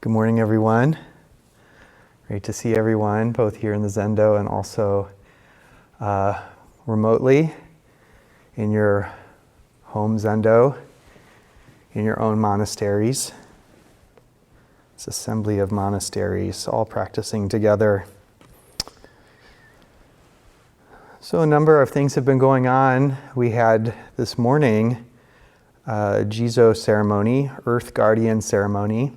Good morning, everyone. Great to see everyone, both here in the Zendo and also remotely in your home Zendo, in your own monasteries. This assembly of monasteries, all practicing together. So a number of things have been going on. We had this morning Jizo ceremony, Earth Guardian ceremony,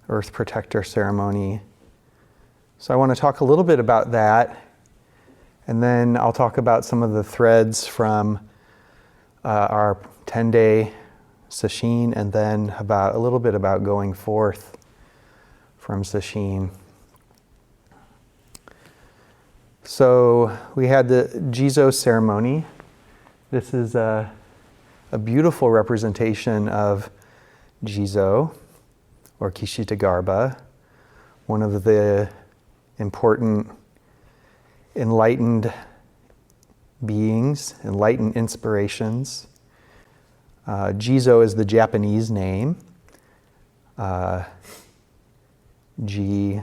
Earth Protector ceremony. So I want to talk a little bit about that, and then I'll talk about some of the threads from our 10-day Sesshin, and then a little bit about going forth from Sesshin. So we had the Jizo ceremony. This is a beautiful representation of Jizo, or Kishitagarbha, one of the important enlightened beings, enlightened inspirations. Jizo is the Japanese name. Ji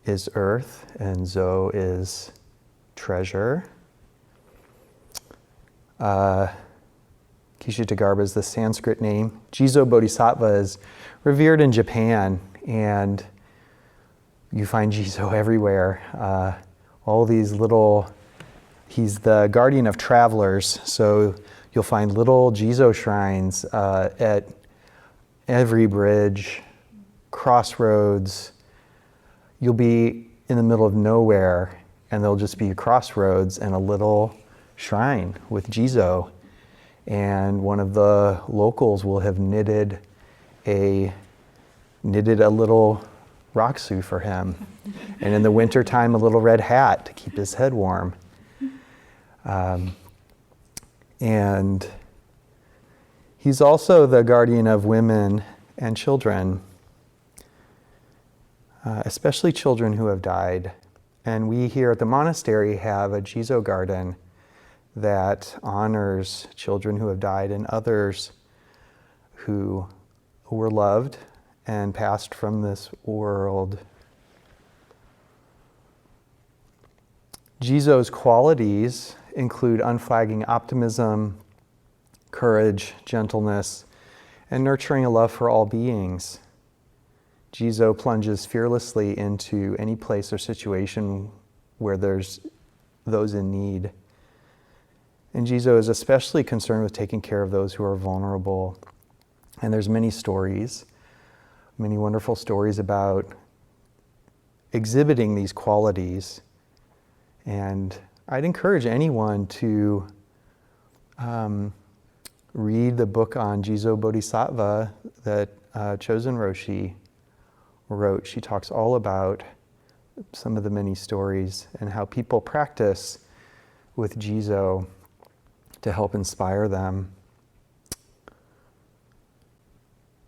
is earth, and Zo is treasure. Kishitagarbha is the Sanskrit name. Jizo Bodhisattva is revered in Japan, and you find Jizo everywhere. All these little, he's the guardian of travelers, so you'll find little Jizo shrines at every bridge, crossroads. You'll be in the middle of nowhere, and there'll just be a crossroads and a little shrine with Jizo. And one of the locals will have knitted a little raksu for him. And in the wintertime, a little red hat to keep his head warm. And he's also the guardian of women and children, especially children who have died. And we here at the monastery have a Jizo garden that honors children who have died and others who were loved and passed from this world. Jizo's qualities include unflagging optimism, courage, gentleness, and nurturing a love for all beings. Jizo plunges fearlessly into any place or situation where there's those in need. And Jizo is especially concerned with taking care of those who are vulnerable. And there's many stories, many wonderful stories about exhibiting these qualities. And I'd encourage anyone to read the book on Jizo Bodhisattva that Chosen Roshi wrote. She talks all about some of the many stories and how people practice with Jizo to help inspire them.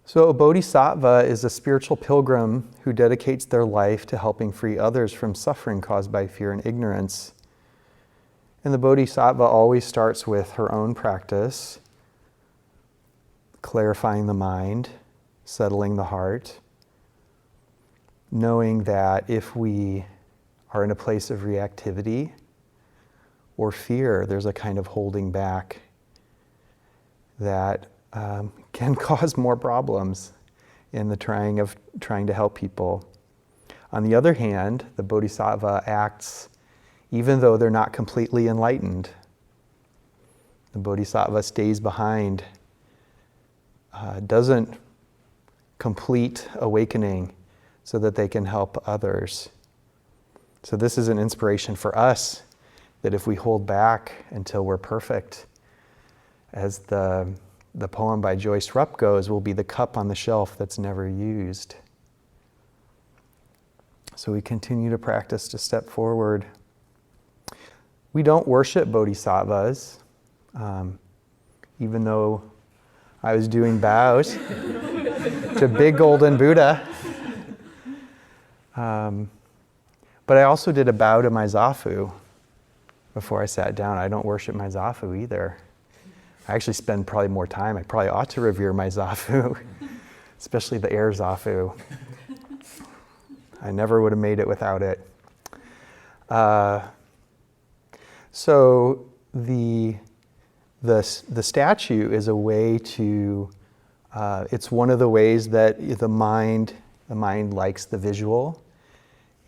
So a bodhisattva is a spiritual pilgrim who dedicates their life to helping free others from suffering caused by fear and ignorance. And the bodhisattva always starts with her own practice, clarifying the mind, settling the heart, knowing that if we are in a place of reactivity or fear, there's a kind of holding back that can cause more problems in the trying to help people. On the other hand, the bodhisattva acts even though they're not completely enlightened. The bodhisattva stays behind, doesn't complete awakening so that they can help others. So this is an inspiration for us, that if we hold back until we're perfect, as the poem by Joyce Rupp goes, we'll be the cup on the shelf that's never used. So we continue to practice to step forward. We don't worship bodhisattvas, even though I was doing bows to Big Golden Buddha. But I also did a bow to my zafu before I sat down. I don't worship my zafu either. I actually spend probably more time. I probably ought to revere my Zafu, especially the air Zafu. I never would have made it without it. So the statue is a way to, it's one of the ways that the mind likes the visual,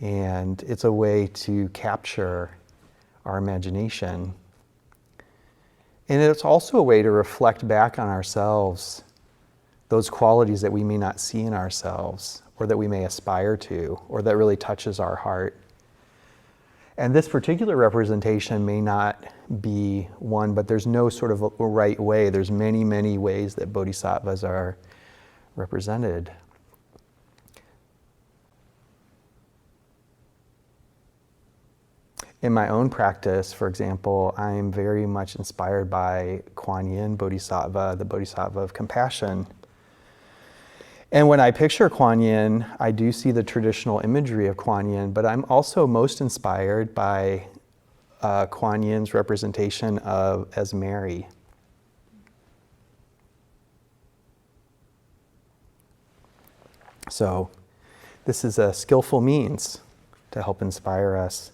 and it's a way to capture our imagination. And it's also a way to reflect back on ourselves, those qualities that we may not see in ourselves, or that we may aspire to, or that really touches our heart. And this particular representation may not be one, but there's no sort of a right way. There's many, many ways that bodhisattvas are represented. In my own practice, for example, I'm very much inspired by Kuan Yin Bodhisattva, the Bodhisattva of compassion. And when I picture Kuan Yin, I do see the traditional imagery of Kuan Yin, but I'm also most inspired by Kuan Yin's representation as Mary. So this is a skillful means to help inspire us.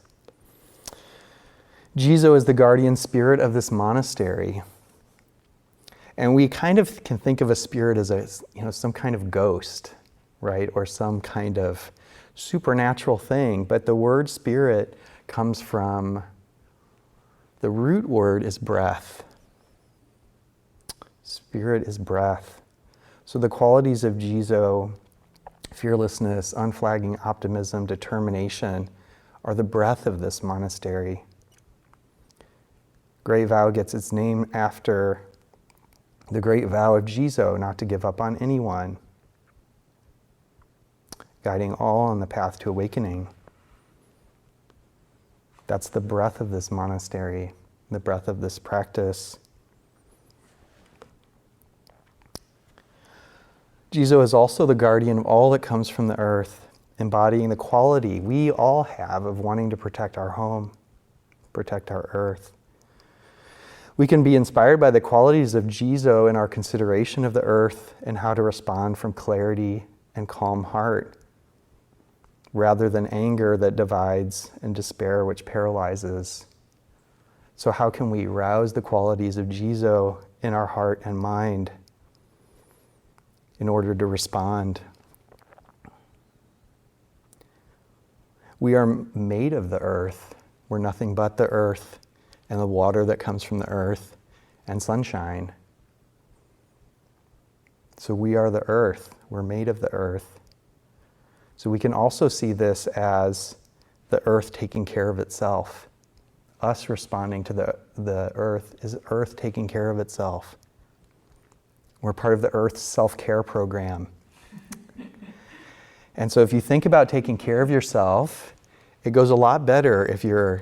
Jizo is the guardian spirit of this monastery. And we kind of can think of a spirit as some kind of ghost, right? Or some kind of supernatural thing. But the word spirit comes from, the root word is breath. Spirit is breath. So the qualities of Jizo, fearlessness, unflagging optimism, determination, are the breath of this monastery. Great Vow gets its name after the great vow of Jizo, not to give up on anyone, guiding all on the path to awakening. That's the breath of this monastery, the breath of this practice. Jizo is also the guardian of all that comes from the earth, embodying the quality we all have of wanting to protect our home, protect our earth. We can be inspired by the qualities of Jizo in our consideration of the earth and how to respond from clarity and calm heart, rather than anger that divides and despair which paralyzes. So how can we rouse the qualities of Jizo in our heart and mind in order to respond? We are made of the earth. We're nothing but the earth and the water that comes from the earth and sunshine. So we are the earth. We're made of the earth. So we can also see this as the earth taking care of itself. Us responding to the earth is earth taking care of itself. We're part of the earth's self-care program. And so if you think about taking care of yourself, it goes a lot better if you're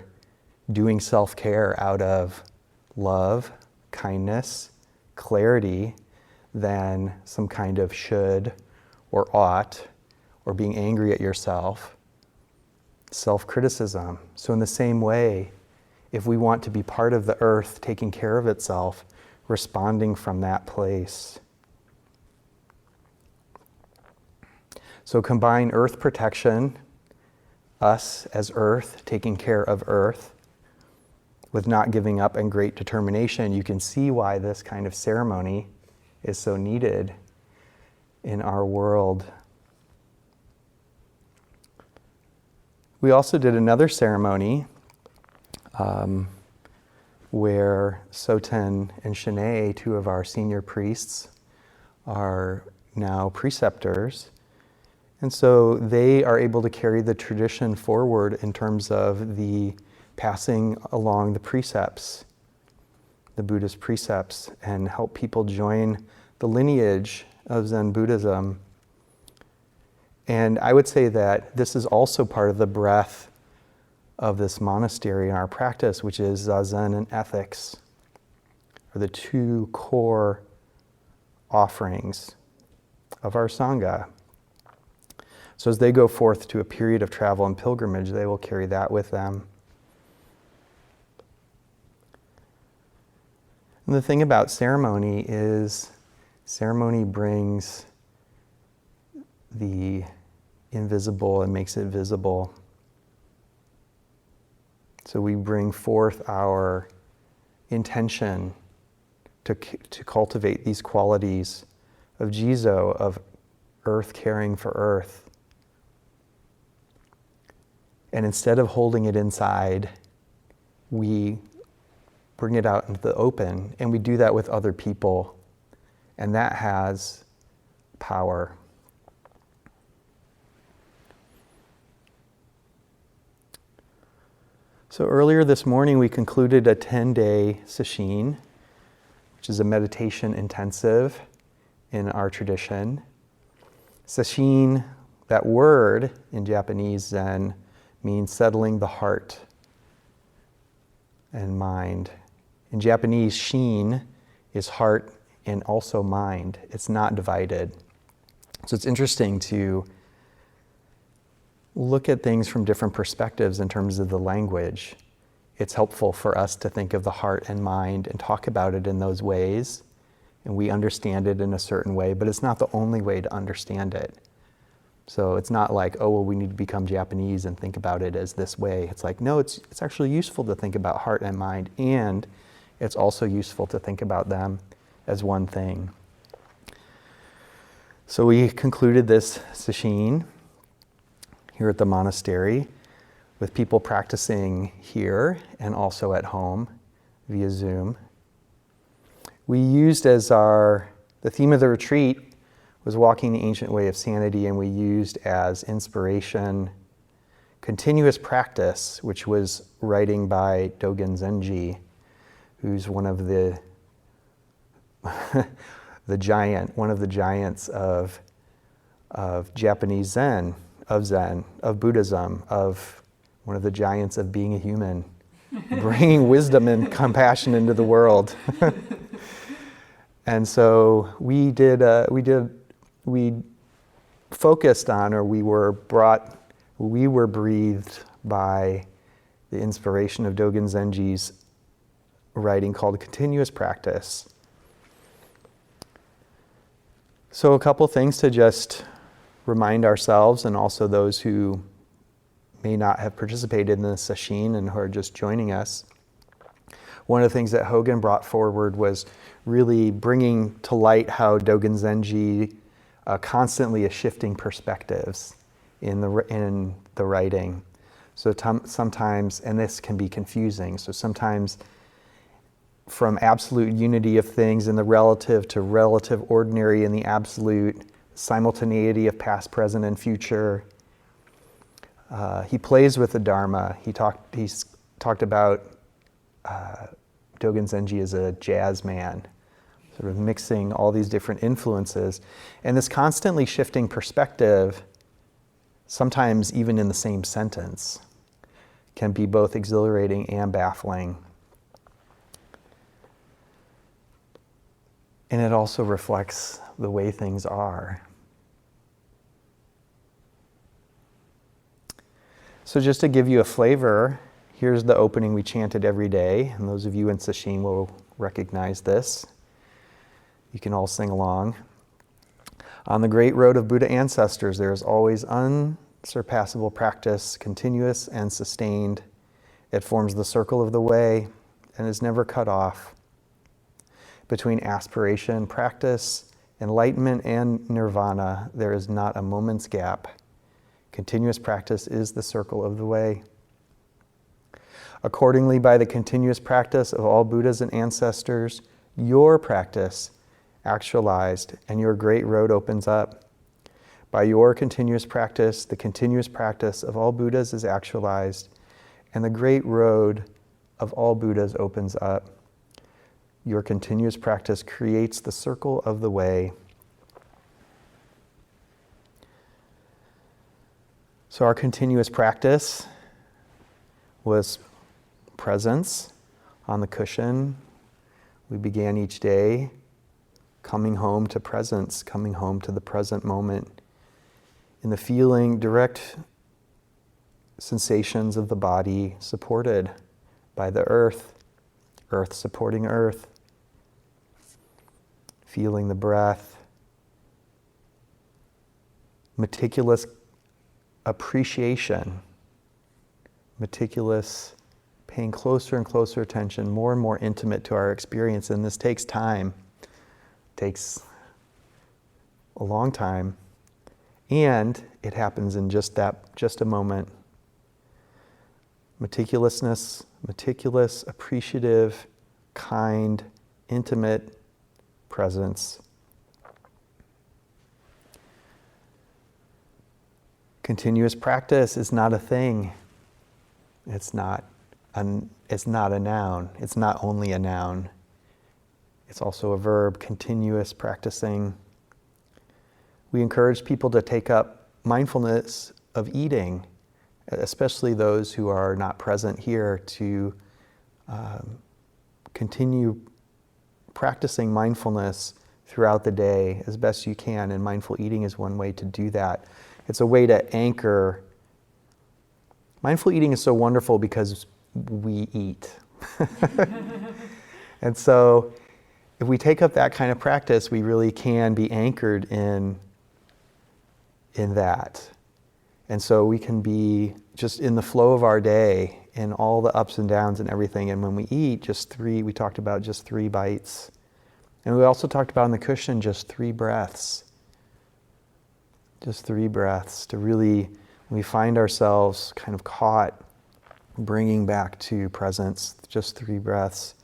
doing self-care out of love, kindness, clarity, than some kind of should or ought, or being angry at yourself, self-criticism. So in the same way, if we want to be part of the earth taking care of itself, responding from that place. So combine earth protection, us as earth, taking care of earth, with not giving up and great determination. You can see why this kind of ceremony is so needed in our world. We also did another ceremony where Soten and Shanae, two of our senior priests, are now preceptors. And so they are able to carry the tradition forward in terms of the passing along the precepts, the Buddhist precepts, and help people join the lineage of Zen Buddhism. And I would say that this is also part of the breath of this monastery in our practice, which is Zazen and ethics, are the two core offerings of our Sangha. So as they go forth to a period of travel and pilgrimage, they will carry that with them. And And the thing about ceremony is ceremony brings the invisible and makes it visible. So we bring forth our intention to cultivate these qualities of Jizo, of earth caring for earth. And instead of holding it inside, we bring it out into the open, and we do that with other people, and that has power. So earlier this morning, we concluded a 10-day sesshin, which is a meditation intensive in our tradition. Sesshin, that word in Japanese Zen, means settling the heart and mind. In Japanese, shin is heart and also mind. It's not divided. So it's interesting to look at things from different perspectives in terms of the language. It's helpful for us to think of the heart and mind and talk about it in those ways, and we understand it in a certain way, but it's not the only way to understand it. So it's not like, oh, well, we need to become Japanese and think about it as this way. It's like, no, it's actually useful to think about heart and mind, and it's also useful to think about them as one thing. So we concluded this sesshin here at the monastery with people practicing here and also at home via Zoom. We used as the theme of the retreat was walking the ancient way of sanity, and we used as inspiration continuous practice, which was writing by Dogen Zenji, who's one of the one of the giants of Japanese Zen, of Buddhism, of one of the giants of being a human, bringing wisdom and compassion into the world. And so we focused on, or we were breathed by the inspiration of Dogen Zenji's writing called Continuous Practice. So a couple things to just remind ourselves, and also those who may not have participated in the sesshin and who are just joining us. One of the things that Hogan brought forward was really bringing to light how Dogen Zenji constantly is shifting perspectives in the writing. So sometimes, and this can be confusing, so sometimes from absolute unity of things in the relative to relative ordinary in the absolute, simultaneity of past, present, and future. He plays with the Dharma. He's talked about Dogen Zenji as a jazz man, sort of mixing all these different influences. And this constantly shifting perspective, sometimes even in the same sentence, can be both exhilarating and baffling. And it also reflects the way things are. So just to give you a flavor, here's the opening we chanted every day, and those of you in sesshin will recognize this. You can all sing along. On the great road of Buddha ancestors, there is always unsurpassable practice, continuous and sustained. It forms the circle of the way and is never cut off. Between aspiration, practice, enlightenment, and nirvana, there is not a moment's gap. Continuous practice is the circle of the way. Accordingly, by the continuous practice of all Buddhas and ancestors, your practice actualized and your great road opens up. By your continuous practice, the continuous practice of all Buddhas is actualized, and the great road of all Buddhas opens up. Your continuous practice creates the circle of the way. So our continuous practice was presence on the cushion. We began each day coming home to presence, coming home to the present moment, in the feeling, direct sensations of the body supported by the earth, earth supporting earth. feeling the breath, meticulous appreciation, meticulous paying closer and closer attention, more and more intimate to our experience. And this takes time, takes a long time, and it happens in just a moment. Meticulousness, meticulous, appreciative, kind, intimate presence. Continuous practice is not a thing. It's not a noun. It's not only a noun. It's also a verb, continuous practicing. We encourage people to take up mindfulness of eating, especially those who are not present here, to continue practicing mindfulness throughout the day as best you can, and mindful eating is one way to do that. It's a way to anchor. Mindful eating is so wonderful because we eat. And so if we take up that kind of practice, we really can be anchored in that. And so we can be just in the flow of our day, in all the ups and downs and everything. And when we eat, we talked about just 3 bites. And we also talked about in the cushion just 3 breaths. Just 3 breaths to really, when we find ourselves kind of caught, bringing back to presence, just 3 breaths.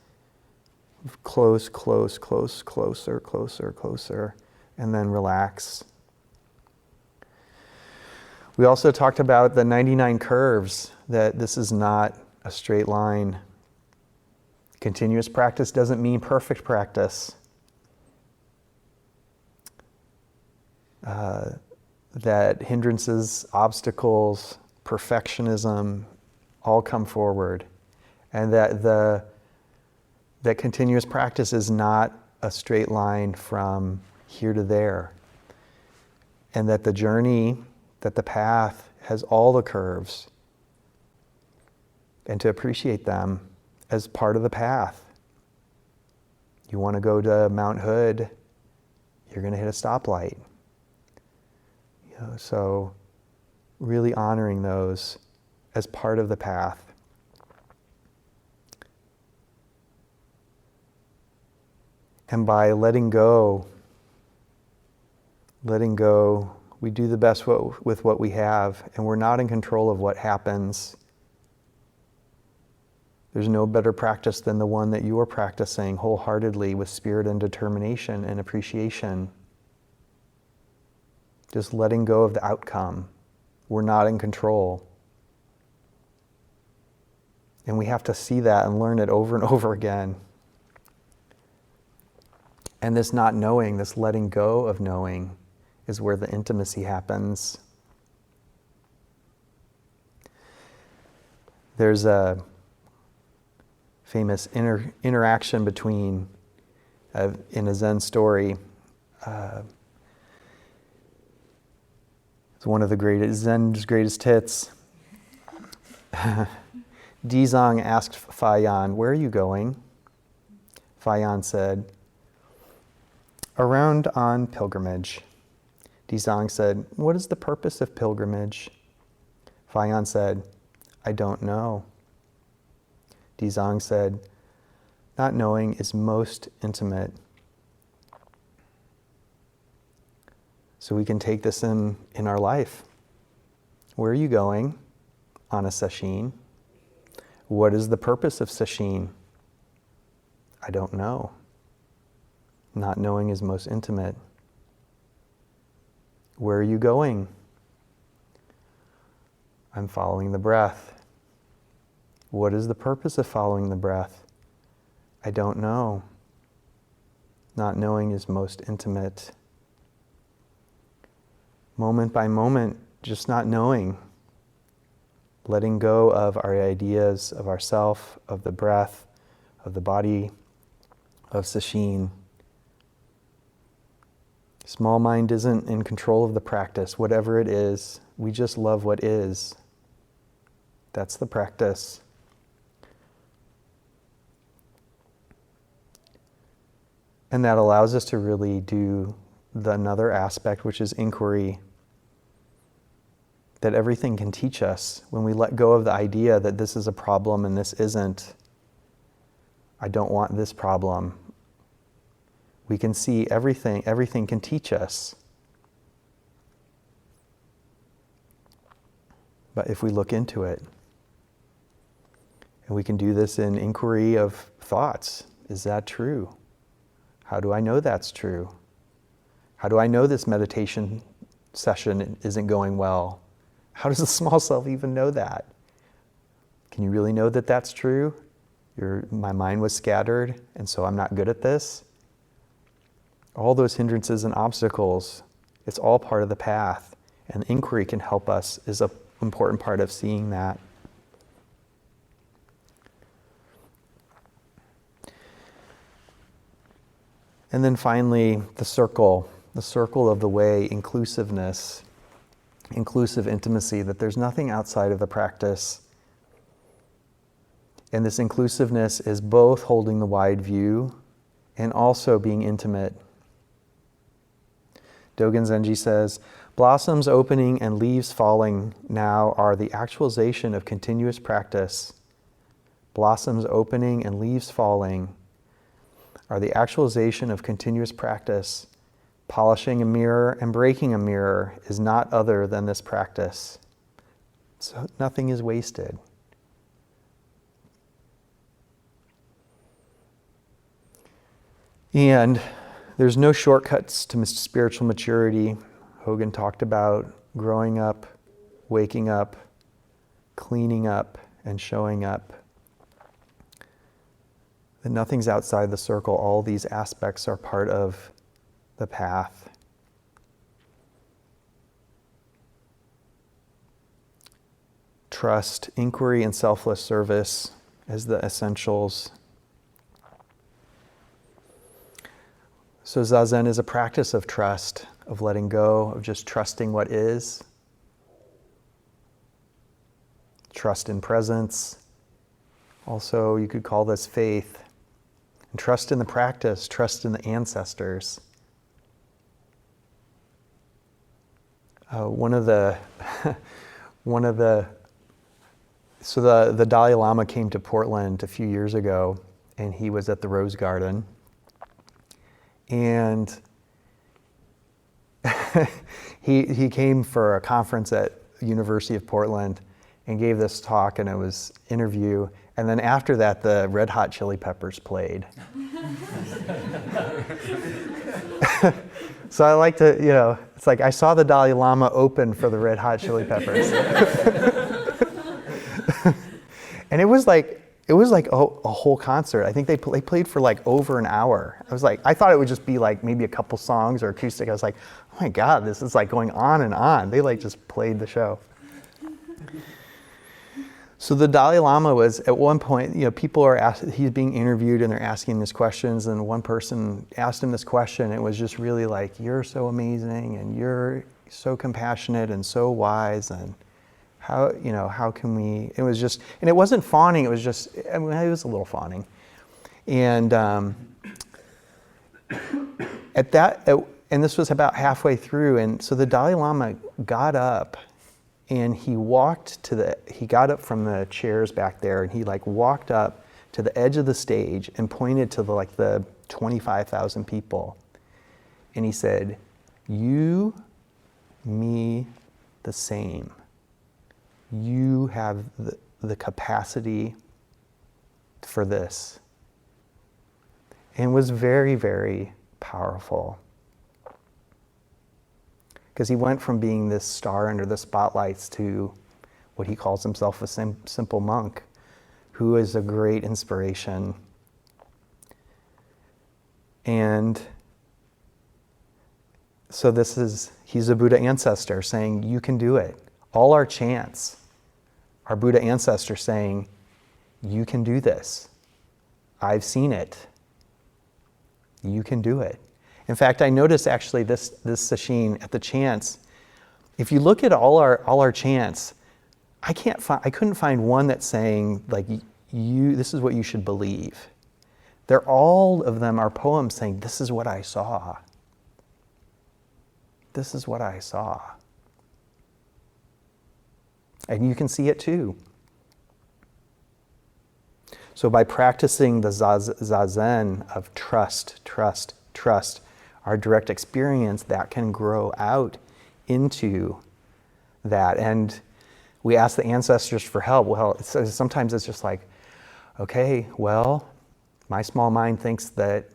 Close, close, close, closer, closer, closer, and then relax. We also talked about the 99 curves, that this is not a straight line. Continuous practice doesn't mean perfect practice. That hindrances, obstacles, perfectionism all come forward. And that continuous practice is not a straight line from here to there. And that the journey, that the path has all the curves. And to appreciate them as part of the path. You want to go to Mount Hood, you're going to hit a stoplight. So really honoring those as part of the path. And by letting go, we do the best with what we have, and we're not in control of what happens. There's no better practice than the one that you are practicing wholeheartedly with spirit and determination and appreciation. Just letting go of the outcome. We're not in control. And we have to see that and learn it over and over again. And this not knowing, this letting go of knowing, is where the intimacy happens. There's a famous interaction between, in a Zen story, it's one of the greatest, Zen's greatest hits. Dizang asked Fayan, "Where are you going?" Fayan said, "Around on pilgrimage." Dizang said, "What is the purpose of pilgrimage?" Fayan said, "I don't know." Dizang said, "Not knowing is most intimate." So we can take this in our life. Where are you going on a sesshin? What is the purpose of sesshin? I don't know. Not knowing is most intimate. Where are you going? I'm following the breath. What is the purpose of following the breath? I don't know. Not knowing is most intimate. Moment by moment, just not knowing. Letting go of our ideas of ourself, of the breath, of the body, of sesshin. Small mind isn't in control of the practice. Whatever it is, we just love what is. That's the practice. And that allows us to really do another aspect, which is inquiry, that everything can teach us when we let go of the idea that this is a problem and this isn't. I don't want this problem. We can see everything can teach us. But if we look into it, and we can do this in inquiry of thoughts, is that true? How do I know that's true? How do I know this meditation session isn't going well? How does the small self even know that? Can you really know that that's true? My mind was scattered, and so I'm not good at this? All those hindrances and obstacles, it's all part of the path, and inquiry can help us, is an important part of seeing that. And then finally, the circle of the way, inclusiveness, inclusive intimacy, that there's nothing outside of the practice. And this inclusiveness is both holding the wide view and also being intimate. Dogen Zenji says, blossoms opening and leaves falling now are the actualization of continuous practice. Blossoms opening and leaves falling are the actualization of continuous practice. Polishing a mirror and breaking a mirror is not other than this practice. So nothing is wasted. And there's no shortcuts to spiritual maturity. Hogan talked about growing up, waking up, cleaning up, and showing up. That nothing's outside the circle. All these aspects are part of the path. Trust, inquiry, and selfless service as the essentials. So Zazen is a practice of trust, of letting go, of just trusting what is. Trust in presence. Also, you could call this faith. And trust in the practice, trust in the ancestors. The Dalai Lama came to Portland a few years ago, and he was at the Rose Garden. And he came for a conference at University of Portland and gave this talk, and it was interview. And then after that, the Red Hot Chili Peppers played. So I like to, it's like I saw the Dalai Lama open for the Red Hot Chili Peppers. And it was like a whole concert. I think they played for like over an hour. I thought it would just be like maybe a couple songs or acoustic. I was like, oh my God, this is like going on and on. They like just played the show. So the Dalai Lama was, at one point, he's being interviewed and they're asking these questions, and one person asked him this question. It was just really like, you're so amazing and you're so compassionate and so wise, and how can we, it was just, and it wasn't fawning, it was just, it was a little fawning. And and this was about halfway through, and so the Dalai Lama got up and he got up from the chairs back there, and he walked up to the edge of the stage and pointed to the 25,000 people. And he said, you, me, the same. You have the capacity for this. And it was very, very powerful. Because he went from being this star under the spotlights to what he calls himself a simple monk, who is a great inspiration. And so he's a Buddha ancestor saying, you can do it. All our chants are Buddha ancestors saying, you can do this. I've seen it. You can do it. In fact, I noticed actually this sesshin at the chants. If you look at all our chants, I couldn't find one that's saying this is what you should believe. all of them are poems saying, this is what I saw. This is what I saw. And you can see it too. So by practicing the zazen of trust, trust, trust, our direct experience, that can grow out into that. And we ask the ancestors for help. Well, sometimes it's just like, okay, well, my small mind thinks that,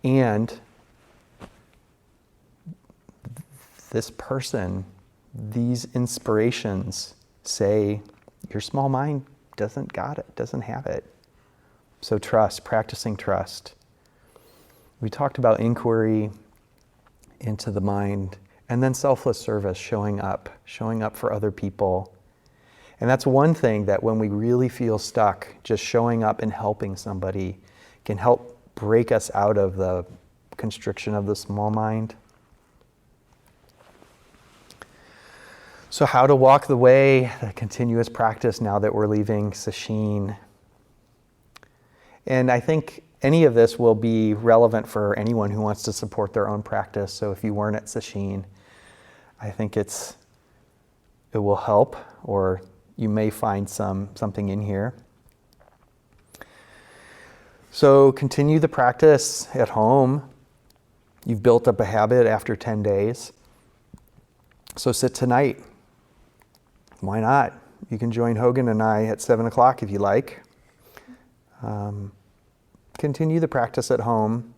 and this person, these inspirations say, your small mind doesn't got it, doesn't have it. So trust, practicing trust. We talked about inquiry into the mind, and then selfless service, showing up for other people. And that's one thing that when we really feel stuck, just showing up and helping somebody can help break us out of the constriction of the small mind. So how to walk the way, the continuous practice now that we're leaving Sesshin. And I think any of this will be relevant for anyone who wants to support their own practice. So if you weren't at Sesshin, I think it will help, or you may find something in here. So continue the practice at home. You've built up a habit after 10 days. So sit tonight. Why not? You can join Hogan and I at 7 o'clock if you like. Continue the practice at home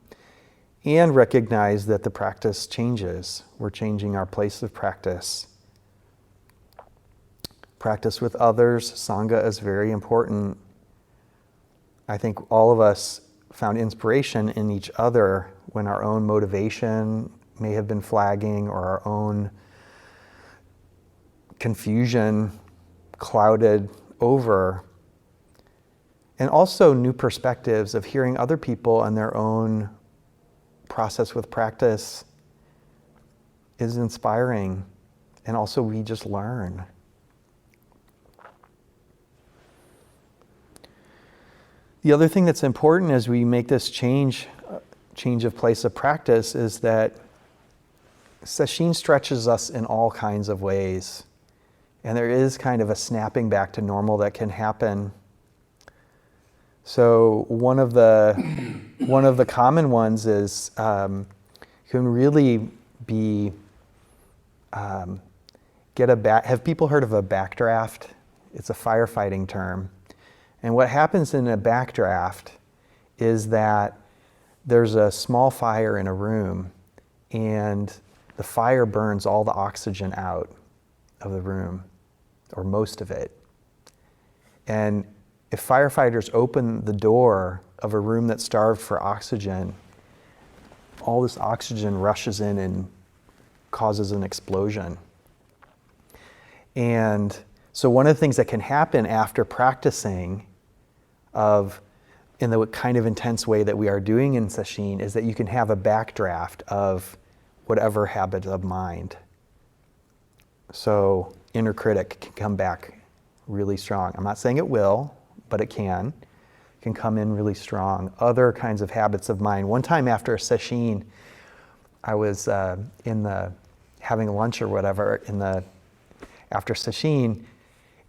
and recognize that the practice changes. We're changing our place of practice. Practice with others. Sangha is very important. I think all of us found inspiration in each other when our own motivation may have been flagging, or our own confusion clouded over. And also new perspectives of hearing other people and their own process with practice is inspiring. And also we just learn. The other thing that's important as we make this change of place of practice is that Sesshin stretches us in all kinds of ways. And there is kind of a snapping back to normal that can happen. So one of the common ones is can really be have people heard of a backdraft? It's a firefighting term. And what happens in a backdraft is that there's a small fire in a room, and the fire burns all the oxygen out of the room, or most of it. And if firefighters open the door of a room that's starved for oxygen, all this oxygen rushes in and causes an explosion. And so one of the things that can happen after practicing in the kind of intense way that we are doing in Sesshin is that you can have a backdraft of whatever habit of mind. So inner critic can come back really strong. I'm not saying it will, but it can come in really strong. Other kinds of habits of mind. One time after a Sesshin, I was having lunch or whatever after Sesshin,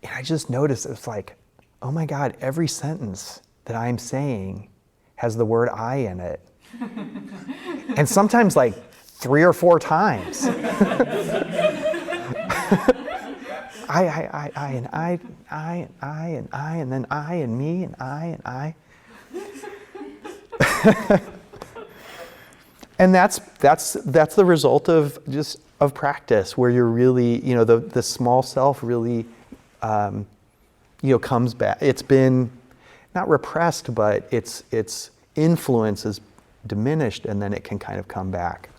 and I just noticed it's like, oh my God, every sentence that I'm saying has the word I in it. And sometimes like 3 or 4 times. I, and I, and I, and then I, and me, and I. And that's the result of practice, where you're really, the small self really, comes back. It's been not repressed, but its influence is diminished, and then it can kind of come back.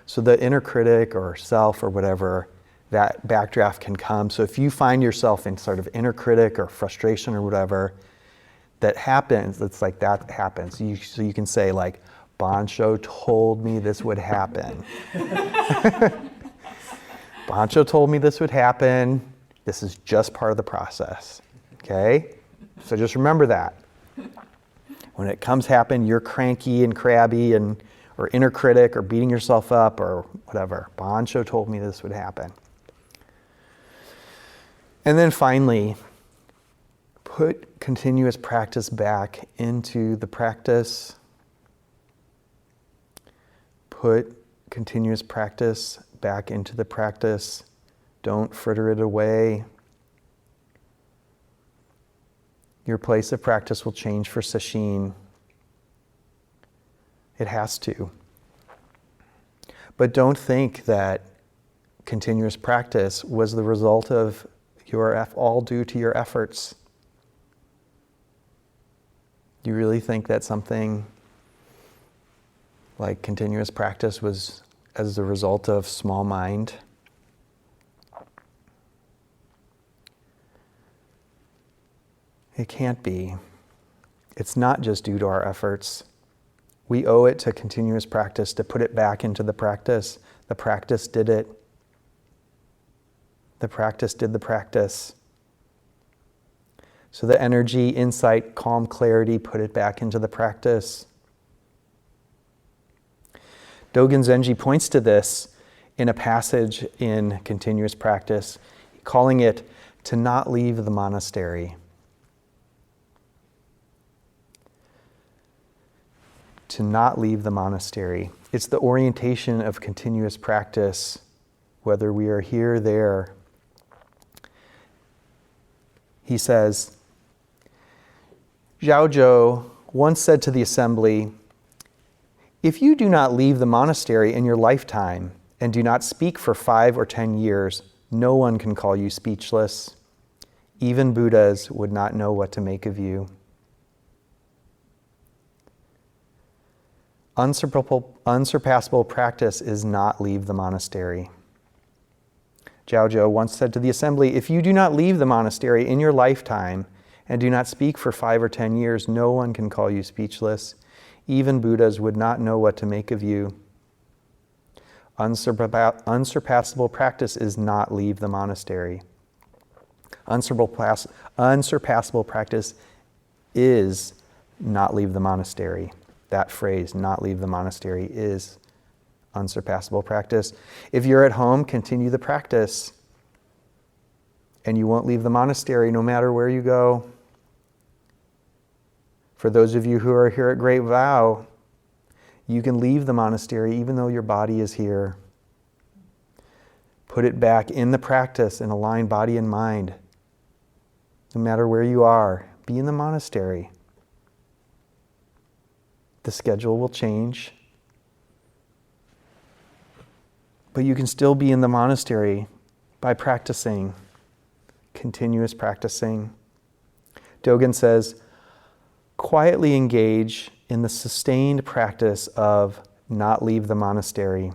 So the inner critic or self or whatever, that backdraft can come. So if you find yourself in sort of inner critic or frustration or whatever, that happens, it's like that happens. So you can say like, Bansho told me this would happen. Bansho told me this would happen. This is just part of the process, okay? So just remember that. When it comes happen, you're cranky and crabby or inner critic or beating yourself up or whatever. Bansho told me this would happen. And then finally, put continuous practice back into the practice. Put continuous practice back into the practice. Don't fritter it away. Your place of practice will change for Sesshin. It has to. But don't think that continuous practice was the result of all due to your efforts. You really think that something like continuous practice was as a result of small mind? It can't be. It's not just due to our efforts. We owe it to continuous practice to put it back into the practice. The practice did it. The practice did the practice. So the energy, insight, calm, clarity, put it back into the practice. Dogen Zenji points to this in a passage in continuous practice, calling it to not leave the monastery. To not leave the monastery. It's the orientation of continuous practice, whether we are here or there. He says, Zhaozhou once said to the assembly, "If you do not leave the monastery in your lifetime and do not speak for 5 or 10 years, no one can call you speechless. Even Buddhas would not know what to make of you." Unsurpassable practice is not leave the monastery. Zhaozhou once said to the assembly, "If you do not leave the monastery in your lifetime and do not speak for 5 or 10 years, no one can call you speechless. Even Buddhas would not know what to make of you." Unsurpassable practice is not leave the monastery. Unsurpassable practice is not leave the monastery. That phrase, not leave the monastery, is unsurpassable practice. If you're at home, continue the practice. And you won't leave the monastery no matter where you go. For those of you who are here at Great Vow, you can leave the monastery even though your body is here. Put it back in the practice and align body and mind. No matter where you are, be in the monastery. The schedule will change, but you can still be in the monastery by practicing, continuous practicing. Dogen says, quietly engage in the sustained practice of not leave the monastery.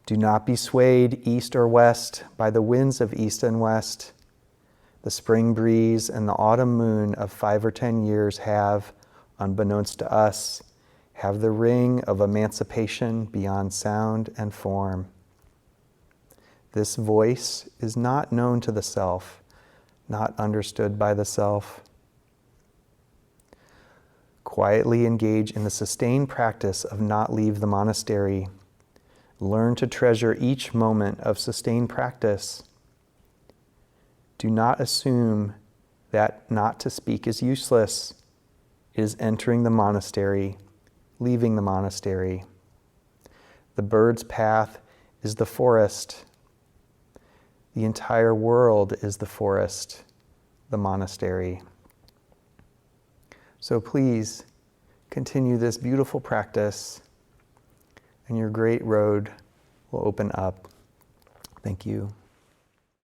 Do not be swayed east or west by the winds of east and west. The spring breeze and the autumn moon of 5 or 10 years have, unbeknownst to us, have the ring of emancipation beyond sound and form. This voice is not known to the self, not understood by the self. Quietly engage in the sustained practice of not leave the monastery. Learn to treasure each moment of sustained practice. Do not assume that not to speak is useless. It is entering the monastery, leaving the monastery. The bird's path is the forest. The entire world is the forest, the monastery. So please continue this beautiful practice, and your great road will open up. Thank you.